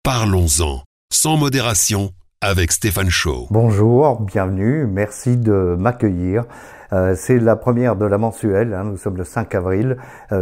Parlons-en, sans modération, avec Stéphane Chaud. Bonjour, bienvenue, merci de m'accueillir. C'est la première de la mensuelle, nous sommes le 5 avril,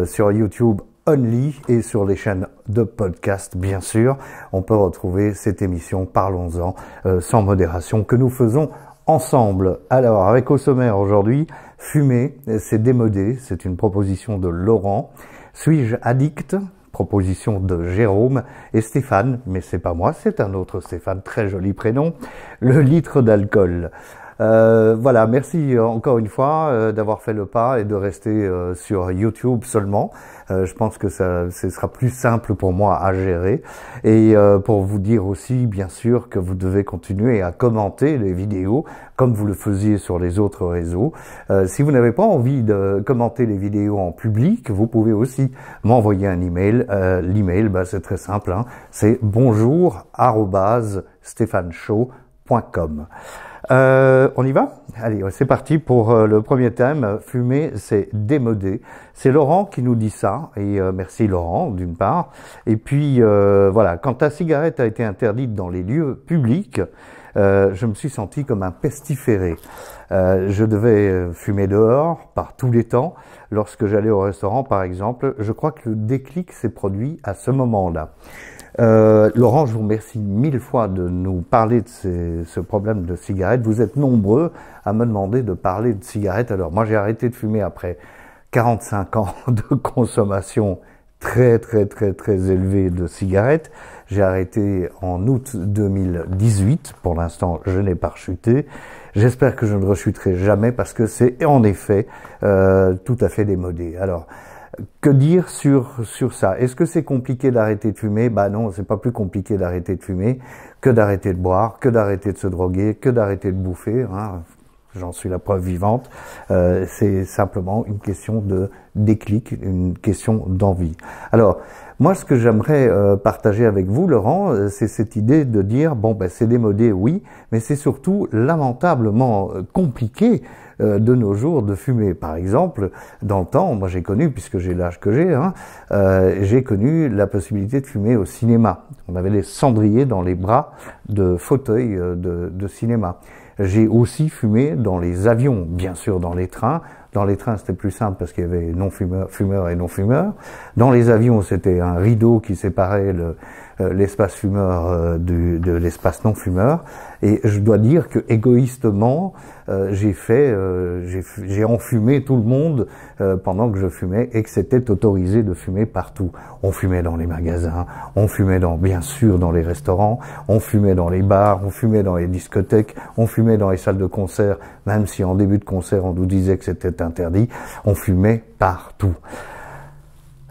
sur YouTube Only et sur les chaînes de podcast, bien sûr. On peut retrouver cette émission Parlons-en, sans modération, que nous faisons ensemble. Alors, avec au sommaire aujourd'hui, fumer, c'est démodé, c'est une proposition de Laurent. Suis-je addict ? Proposition de Jérôme et Stéphane, mais c'est pas moi, c'est un autre Stéphane, très joli prénom, le litre d'alcool. Voilà, merci encore une fois d'avoir fait le pas et de rester sur YouTube seulement. Je pense que ce sera plus simple pour moi à gérer. Et pour vous dire aussi, bien sûr, que vous devez continuer à commenter les vidéos comme vous le faisiez sur les autres réseaux. Si vous n'avez pas envie de commenter les vidéos en public, vous pouvez aussi m'envoyer un email. L'email, c'est très simple, c'est bonjour@stéphaneshow.com. On y va ? Allez, c'est parti pour le premier thème. Fumer, c'est démodé. C'est Laurent qui nous dit ça, et merci Laurent, d'une part. Et puis, voilà, quand la cigarette a été interdite dans les lieux publics, je me suis senti comme un pestiféré. Je devais fumer dehors, par tous les temps. Lorsque j'allais au restaurant, par exemple, je crois que le déclic s'est produit à ce moment-là. Laurent, je vous remercie 1000 fois de nous parler de ce problème de cigarette. Vous êtes nombreux à me demander de parler de cigarette. Alors moi, j'ai arrêté de fumer après 45 ans de consommation très élevée de cigarettes. J'ai arrêté en août 2018. Pour l'instant, je n'ai pas rechuté. J'espère que je ne rechuterai jamais parce que c'est en effet tout à fait démodé. Alors, que dire sur ça? Est-ce que c'est compliqué d'arrêter de fumer? Non, c'est pas plus compliqué d'arrêter de fumer que d'arrêter de boire, que d'arrêter de se droguer, que d'arrêter de bouffer. J'en suis la preuve vivante. C'est simplement une question de déclic, une question d'envie. Alors, moi, ce que j'aimerais partager avec vous, Laurent, c'est cette idée de dire, c'est démodé, oui, mais c'est surtout lamentablement compliqué de nos jours de fumer. Par exemple, dans le temps, moi j'ai connu, puisque j'ai l'âge que j'ai connu la possibilité de fumer au cinéma. On avait des cendriers dans les bras de fauteuils de cinéma. J'ai aussi fumé dans les avions, bien sûr dans les trains. Dans les trains, c'était plus simple parce qu'il y avait fumeurs et non-fumeurs. Dans les avions, c'était un rideau qui séparait l'espace fumeur de l'espace non-fumeur. Et je dois dire que égoïstement, j'ai enfumé tout le monde pendant que je fumais et que c'était autorisé de fumer partout. On fumait dans les magasins, on fumait bien sûr dans les restaurants, on fumait dans les bars, on fumait dans les discothèques, on fumait dans les salles de concert, même si en début de concert on nous disait que c'était interdit, on fumait partout.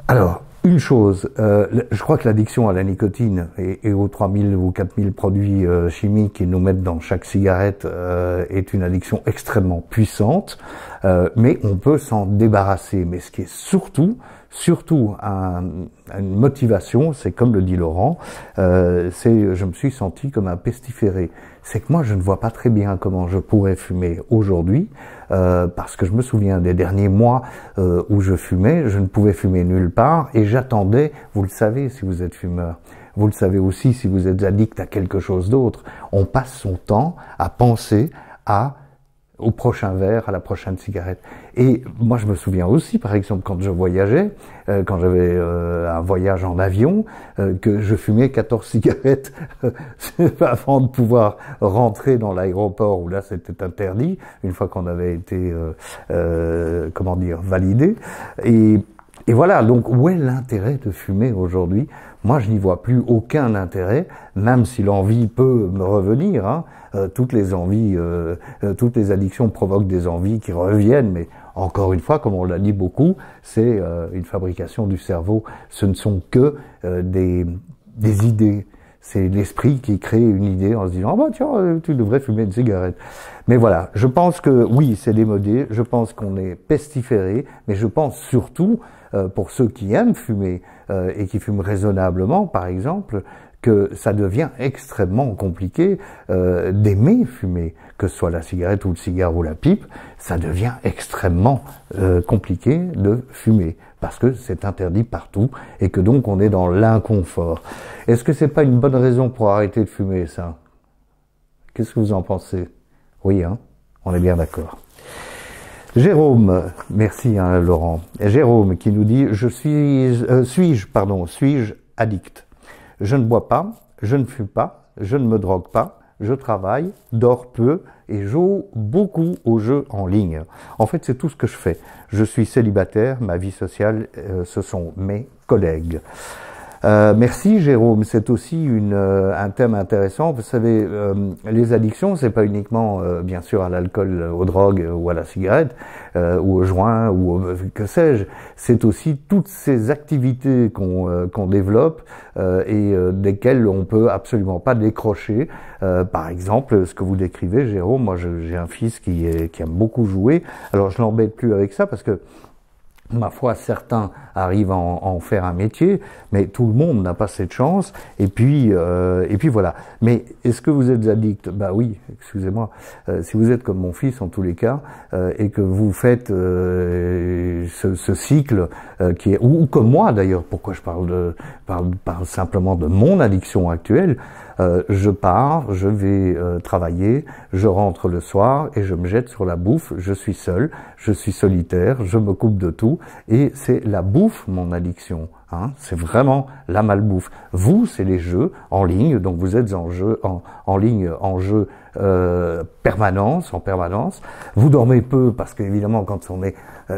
Alors, une chose, je crois que l'addiction à la nicotine et aux 3000 ou 4000 produits chimiques qu'ils nous mettent dans chaque cigarette est une addiction extrêmement puissante, mais on peut s'en débarrasser. Mais ce qui est surtout une motivation, c'est comme le dit Laurent, je me suis senti comme un pestiféré. C'est que moi, je ne vois pas très bien comment je pourrais fumer aujourd'hui, parce que je me souviens des derniers mois où je fumais, je ne pouvais fumer nulle part, et j'attendais, vous le savez si vous êtes fumeur, vous le savez aussi si vous êtes addict à quelque chose d'autre, on passe son temps à penser au prochain verre, à la prochaine cigarette. Et moi, je me souviens aussi, par exemple, quand je voyageais, quand j'avais un voyage en avion, que je fumais 14 cigarettes avant de pouvoir rentrer dans l'aéroport où là, c'était interdit, une fois qu'on avait été, validé. Et voilà, donc où est l'intérêt de fumer aujourd'hui ? Moi, je n'y vois plus aucun intérêt, même si l'envie peut me revenir. Toutes les envies, toutes les addictions provoquent des envies qui reviennent, mais encore une fois, comme on l'a dit beaucoup, c'est une fabrication du cerveau. Ce ne sont que des idées. C'est l'esprit qui crée une idée en se disant « tiens, tu devrais fumer une cigarette ». Mais voilà, je pense que oui, c'est démodé, je pense qu'on est pestiféré, mais je pense surtout, pour ceux qui aiment fumer et qui fument raisonnablement, par exemple, que ça devient extrêmement compliqué d'aimer fumer. que ce soit la cigarette ou le cigare ou la pipe, ça devient extrêmement compliqué de fumer, parce que c'est interdit partout, et que donc on est dans l'inconfort. Est-ce que c'est pas une bonne raison pour arrêter de fumer, ça? Qu'est-ce que vous en pensez? Oui, hein, on est bien d'accord. Jérôme, merci hein, Laurent. Jérôme qui nous dit, suis-je addict? Je ne bois pas, je ne fume pas, je ne me drogue pas, je travaille, dors peu et joue beaucoup aux jeux en ligne. En fait, c'est tout ce que je fais. Je suis célibataire, ma vie sociale, ce sont mes collègues. Merci Jérôme, c'est aussi un thème intéressant. Vous savez, les addictions, c'est pas uniquement bien sûr à l'alcool, aux drogues ou à la cigarette ou au joint ou que sais-je. C'est aussi toutes ces activités qu'on développe et desquelles on peut absolument pas décrocher. Par exemple, ce que vous décrivez, Jérôme, moi j'ai un fils qui aime beaucoup jouer. Alors je l'embête plus avec ça parce que ma foi, certains arrivent à en faire un métier, mais tout le monde n'a pas cette chance. Et puis voilà. Mais est-ce que vous êtes addict? Bah oui, excusez-moi. Si vous êtes comme mon fils en tous les cas, et que vous faites ce cycle qui est, ou comme moi d'ailleurs. Pourquoi je parle simplement de mon addiction actuelle? Je pars, je vais travailler, je rentre le soir et je me jette sur la bouffe. Je suis seul, je suis solitaire, je me coupe de tout et c'est la bouffe mon addiction. Hein, c'est vraiment la malbouffe. Vous, c'est les jeux en ligne, donc vous êtes en ligne, en jeu en permanence. Vous dormez peu parce qu'évidemment, quand on est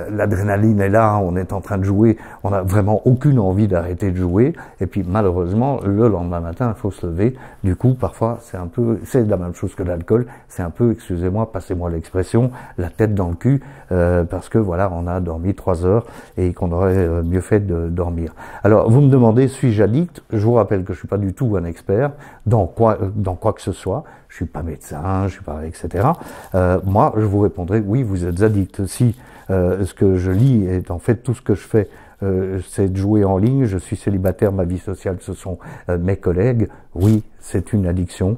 l'adrénaline est là, on est en train de jouer, on n'a vraiment aucune envie d'arrêter de jouer. Et puis malheureusement, le lendemain matin, il faut se lever. Du coup, parfois, c'est la même chose que l'alcool. C'est un peu, excusez-moi, passez-moi l'expression, la tête dans le cul, parce que voilà, on a dormi 3 heures et qu'on aurait mieux fait de dormir. Alors, vous me demandez, suis-je addict? Je vous rappelle que je suis pas du tout un expert dans quoi que ce soit. Je suis pas médecin, je suis pas, etc. Moi, je vous répondrai, oui, vous êtes addict. Si ce que je lis est en fait tout ce que je fais, c'est de jouer en ligne. Je suis célibataire, ma vie sociale, ce sont mes collègues. Oui, c'est une addiction.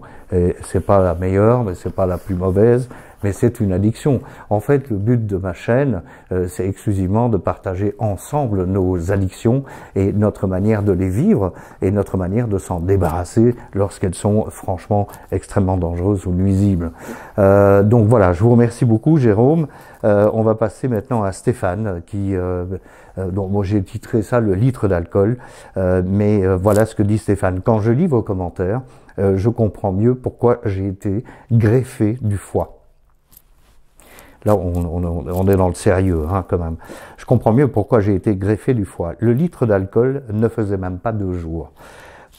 C'est pas la meilleure, mais c'est pas la plus mauvaise. Mais c'est une addiction. En fait, le but de ma chaîne, c'est exclusivement de partager ensemble nos addictions et notre manière de les vivre et notre manière de s'en débarrasser lorsqu'elles sont franchement extrêmement dangereuses ou nuisibles. Donc voilà, je vous remercie beaucoup, Jérôme. On va passer maintenant à Stéphane, donc moi j'ai titré ça le litre d'alcool, mais voilà ce que dit Stéphane. Quand je lis vos commentaires, je comprends mieux pourquoi j'ai été greffé du foie. Là, on est dans le sérieux, hein, quand même. Je comprends mieux pourquoi j'ai été greffé du foie. Le litre d'alcool ne faisait même pas 2 jours.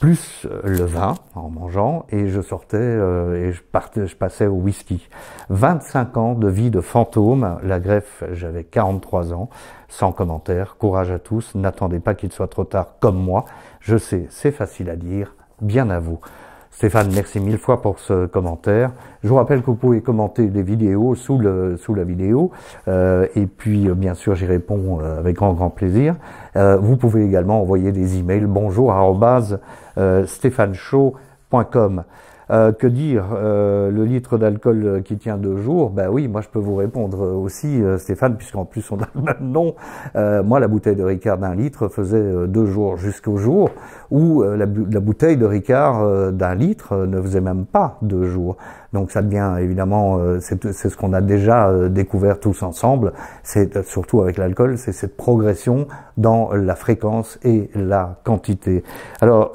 Plus le vin, en mangeant, et je sortais et je passais au whisky. 25 ans de vie de fantôme. La greffe, j'avais 43 ans. Sans commentaire. Courage à tous. N'attendez pas qu'il soit trop tard comme moi. Je sais, c'est facile à dire. Bien à vous. Stéphane, merci 1000 fois pour ce commentaire. Je vous rappelle que vous pouvez commenter les vidéos sous la vidéo, et puis bien sûr j'y réponds avec grand plaisir. Vous pouvez également envoyer des emails bonjour@stéphaneshow.com. Que dire, le litre d'alcool qui tient 2 jours? Ben oui, moi je peux vous répondre aussi, Stéphane, puisqu'en plus on a le même nom. Moi, la bouteille de Ricard d'1 litre faisait 2 jours jusqu'au jour où la bouteille de Ricard d'1 litre ne faisait même pas 2 jours. Donc ça devient évidemment, c'est ce qu'on a déjà découvert tous ensemble. C'est surtout avec l'alcool, c'est cette progression dans la fréquence et la quantité. Alors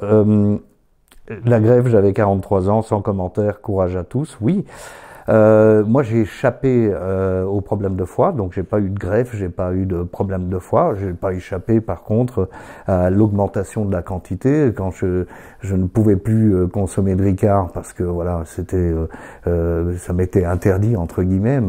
la grève, j'avais 43 ans, sans commentaire, courage à tous, oui. Moi, j'ai échappé au problème de foie, donc j'ai pas eu de greffe, j'ai pas eu de problème de foie. J'ai pas échappé, par contre, à l'augmentation de la quantité quand je ne pouvais plus consommer de Ricard parce que voilà, c'était, ça m'était interdit entre guillemets.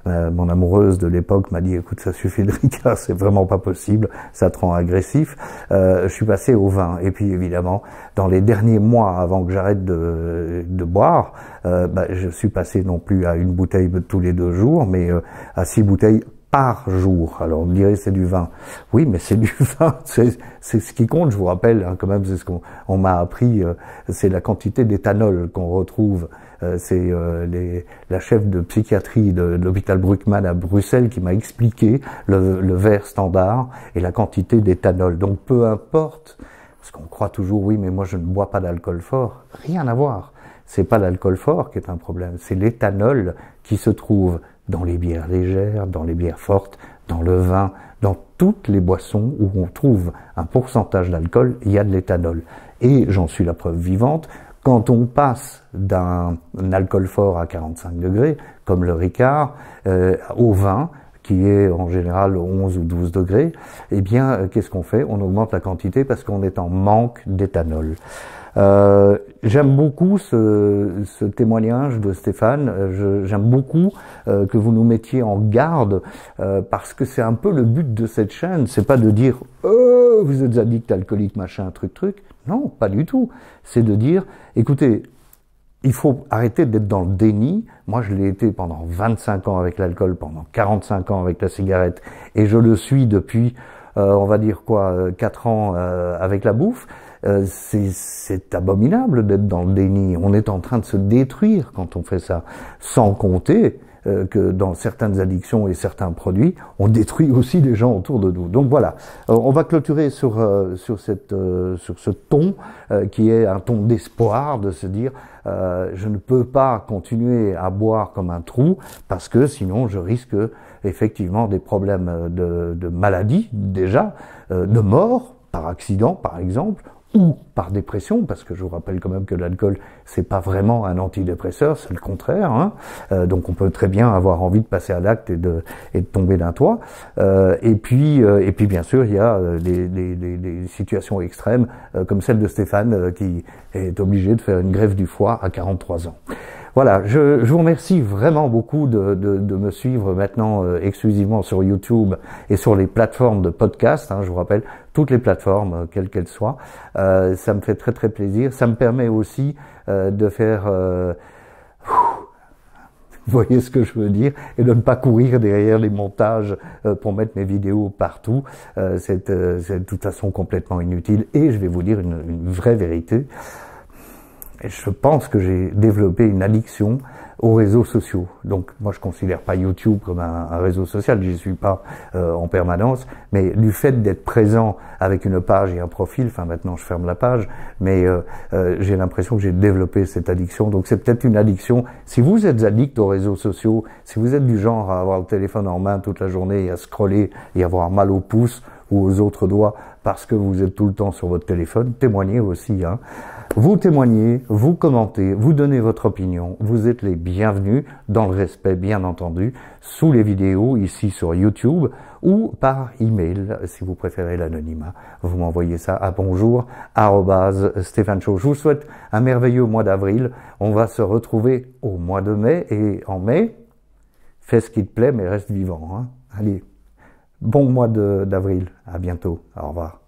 Mon amoureuse de l'époque m'a dit, écoute, ça suffit de Ricard, c'est vraiment pas possible, ça te rend agressif. Je suis passé au vin, et puis évidemment, dans les derniers mois avant que j'arrête de boire, je suis passé non plus à une bouteille tous les 2 jours, mais à 6 bouteilles par jour. Alors on me dirait c'est du vin. Oui, mais c'est du vin, c'est ce qui compte, je vous rappelle, hein, quand même, c'est ce qu'on m'a appris, c'est la quantité d'éthanol qu'on retrouve. C'est la chef de psychiatrie de l'hôpital Bruckmann à Bruxelles qui m'a expliqué le verre standard et la quantité d'éthanol. Donc peu importe, parce qu'on croit toujours, oui, mais moi je ne bois pas d'alcool fort. Rien à voir. C'est pas l'alcool fort qui est un problème, c'est l'éthanol qui se trouve dans les bières légères, dans les bières fortes, dans le vin, dans toutes les boissons où on trouve un pourcentage d'alcool, il y a de l'éthanol. Et j'en suis la preuve vivante, quand on passe d'un alcool fort à 45 degrés, comme le Ricard, au vin, qui est en général 11 ou 12 degrés, eh bien, qu'est-ce qu'on fait? On augmente la quantité parce qu'on est en manque d'éthanol. J'aime beaucoup ce témoignage de Stéphane. J'aime beaucoup que vous nous mettiez en garde parce que c'est un peu le but de cette chaîne. C'est pas de dire vous êtes addict alcoolique machin truc. Non, pas du tout. C'est de dire écoutez, il faut arrêter d'être dans le déni. Moi, je l'ai été pendant 25 ans avec l'alcool, pendant 45 ans avec la cigarette, et je le suis depuis, on va dire 4 ans avec la bouffe. C'est abominable d'être dans le déni. On est en train de se détruire quand on fait ça. Sans compter que dans certaines addictions et certains produits, on détruit aussi les gens autour de nous. Donc voilà, on va clôturer sur ce ton qui est un ton d'espoir, de se dire je ne peux pas continuer à boire comme un trou parce que sinon je risque effectivement des problèmes de maladie déjà, de mort par accident par exemple, ou par dépression, parce que je vous rappelle quand même que l'alcool, c'est pas vraiment un antidépresseur, c'est le contraire, hein. Donc on peut très bien avoir envie de passer à l'acte et de tomber d'un toit. Et puis bien sûr, il y a des situations extrêmes, comme celle de Stéphane, qui est obligé de faire une greffe du foie à 43 ans. Voilà, je vous remercie vraiment beaucoup de me suivre maintenant exclusivement sur YouTube et sur les plateformes de podcast, hein, je vous rappelle, toutes les plateformes, quelles qu'elles soient. Ça me fait très très plaisir. Ça me permet aussi de faire... vous voyez ce que je veux dire, et de ne pas courir derrière les montages pour mettre mes vidéos partout. C'est de toute façon complètement inutile. Et je vais vous dire une vraie vérité. Je pense que j'ai développé une addiction aux réseaux sociaux. Donc moi je considère pas YouTube comme un réseau social, j'y suis pas en permanence, mais du fait d'être présent avec une page et un profil, enfin maintenant je ferme la page, mais j'ai l'impression que j'ai développé cette addiction. Donc c'est peut-être une addiction. Si vous êtes addict aux réseaux sociaux, si vous êtes du genre à avoir le téléphone en main toute la journée et à scroller et avoir mal au pouce ou aux autres doigts parce que vous êtes tout le temps sur votre téléphone, témoignez aussi, hein. Vous témoignez, vous commentez, vous donnez votre opinion, vous êtes les bienvenus, dans le respect bien entendu, sous les vidéos ici sur YouTube ou par email si vous préférez l'anonymat. Vous m'envoyez ça à bonjour@stéphaneshow. Je vous souhaite un merveilleux mois d'avril. On va se retrouver au mois de mai et en mai, fais ce qui te plaît mais reste vivant, hein. Allez, bon mois d'avril, à bientôt, au revoir.